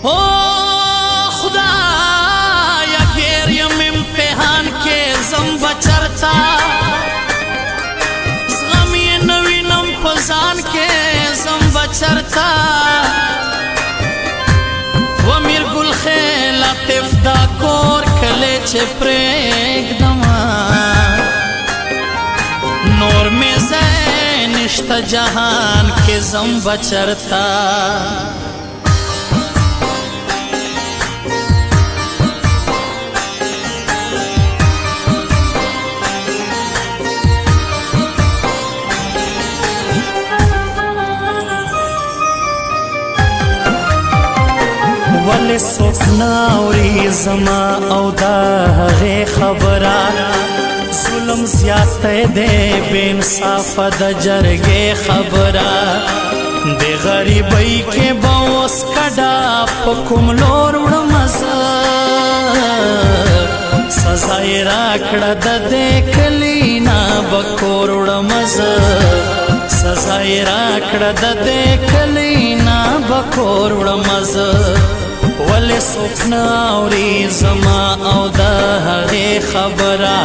او خدایا ګیریم امتحان کې زم بچرتا زغم یې نه وینم په ځان کې زم بچرتا و میر ګل خیل لطف دا کور کلی چې پرېږدمه نور مې ځای نشته جهان کې زم بچرتا ولې څوک نه اوري زما او دا هغې خبره ظلم زیاتی دی بې انصافه د جرګې خبره د غریبۍ کې به اوس کډه په کوم لور وړمه زه سزا یې راکړه د دې کلي نه به کور وړمه زه سزا یې راکړه د دې کلي نه به کور وړمه زه ولې څوک نه اوري زما او د هغې خبره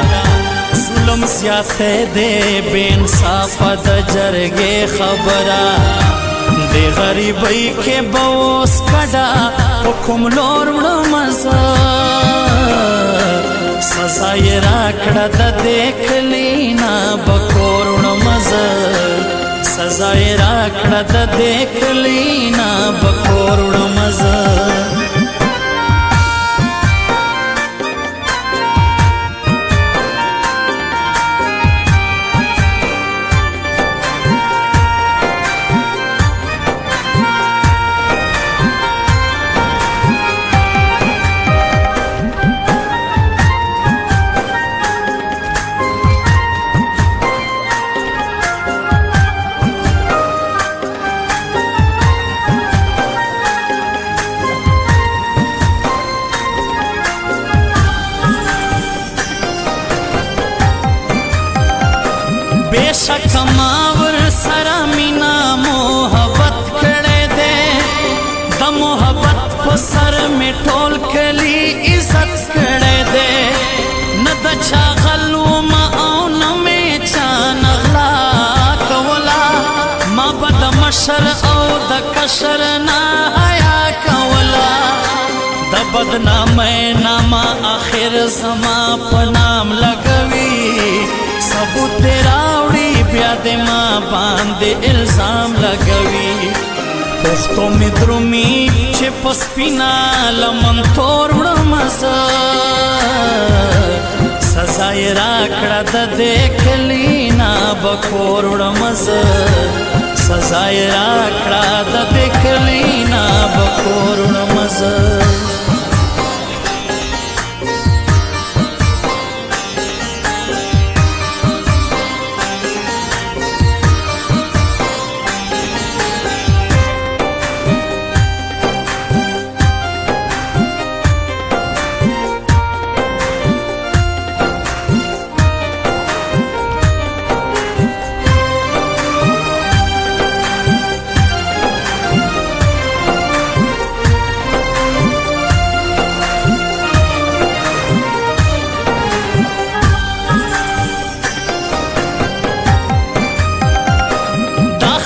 ظلم زیاتی دی بې انصافه د جرګې خبره د غریبۍ کې به اوس کډه په کوم لور وړمه زه سزا یې راکړه د دې کلي نه به کور وړمه زه سزا یې راکړه د دې کلي نه به کور وړمه زه बेशक मावर सरा मीना मोहब्बत कड़े दे द मोहब्बत को सर में टोल कली इज्जत कड़े दे न द छागलू मा او न में चान अगला कोला ما बद मशर او द कशर ना आया कोला द बदनाम नामा आखिर समा पनाम लगवी सबूत तेरा بیا د ما باندې الزام لګوي پښتو مې درومي چې په سپینه لمن تور وړمه زه سزا یې راکړه د دې کلي نه به کور وړمه زه سزا یې راکړه د دې کلي نه به کور وړمه زه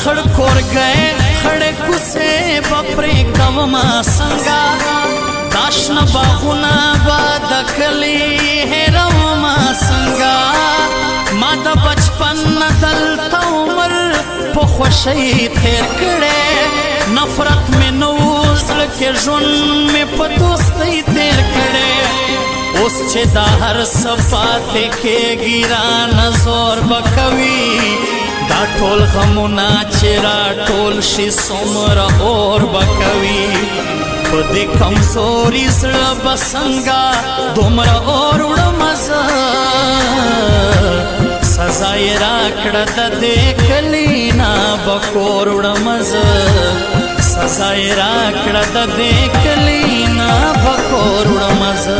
खड़ कोर गए खड़े कुसे बपरे कवमा संगा दाशना बाहुना बादकली हेरवमा संगा मादा बचपन दल तउमर पोखवशई थेर कड़े नफरत में नौजल के जुन में पदोस्ती तेर कड़े उस छे दाहर सफाते के गिरा नजोर बकवी دا ټول غمونه چې راټول شي څومره اور به کوي په دې کمزوري زړه به څنګه دومره اور وړمه زه سزا یې راکړه د دې کلي نه به کور وړمه زه سزا یې راکړه د دې کلي نه به کور وړمه زه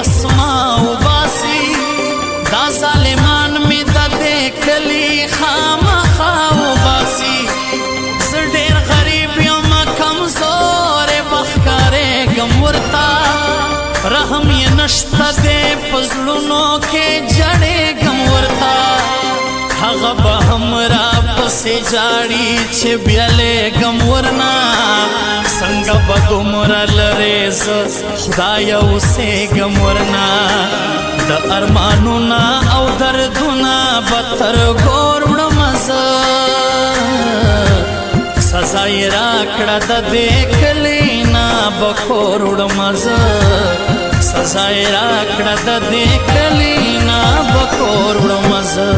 پسما وباسي دا ظالمان می د دې کلی خامخا وباسي زه ډېر غریب یم کمزور بخکارېږم ورته رحم یې نشته دی په زړونو کې جړېږم ورته هغه به هم راپسې جاړي چې بیلېږم ورنه څنګه به دومره لرې زه خدایه اوسېږم ورنه د ارمانونه او دردونه به تر ګور وړمه زه سزا یې راکړه د دې کلي نه به کور وړمه زه سزا یې راکړه د دې کلي نه به کور وړمه زه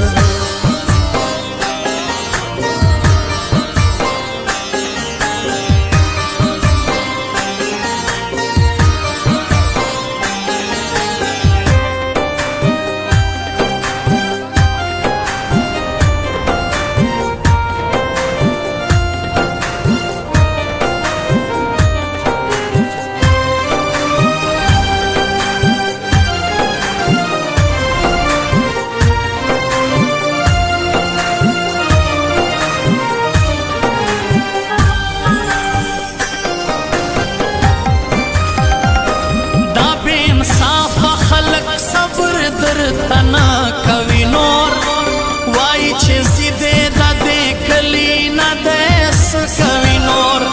تنا کوي نور وای چې سیده د دې کلی نه دس کوي نور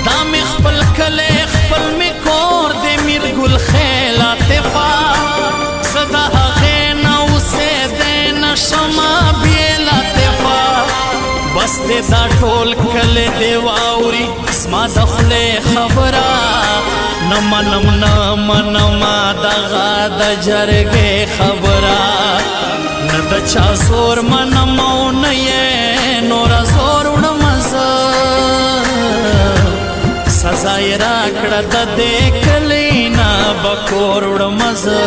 دا مې خپل کلی خپل مې کور د میر ګل خیلا تفا صدا هغې نه اوسېدی نشم بیله تفا بس دې دا ټول کلی دې واوري زما د خولې خبره نه منم نه منم دغه د جرګې خبره نه د چا زور منم او نه یې نوره زور وړمه زه سزا یې راکړه د دې کلي نه به کور وړمه زه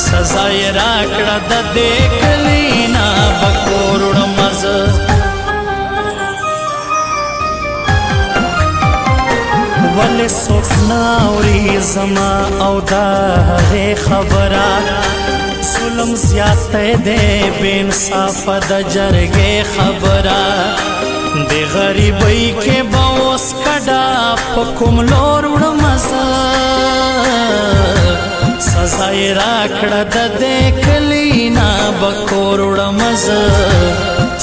سزا یې راکړه د دې کلي نه به کور وړمه زه ولې څوک نه اوري زما او دا هغې خبره ظلم زیاتی دی بې انصافه د جرګې خبره د غریبۍ کې به اوس کډه په کوم لور وړمه زه سزا یې راکړه د دې کلي نه به کور وړمه زه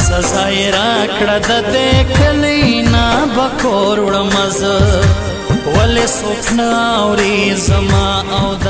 سزا یې راکړه د دې کلي نه به کور وړمه زه ولې څوک نه اوري زما او د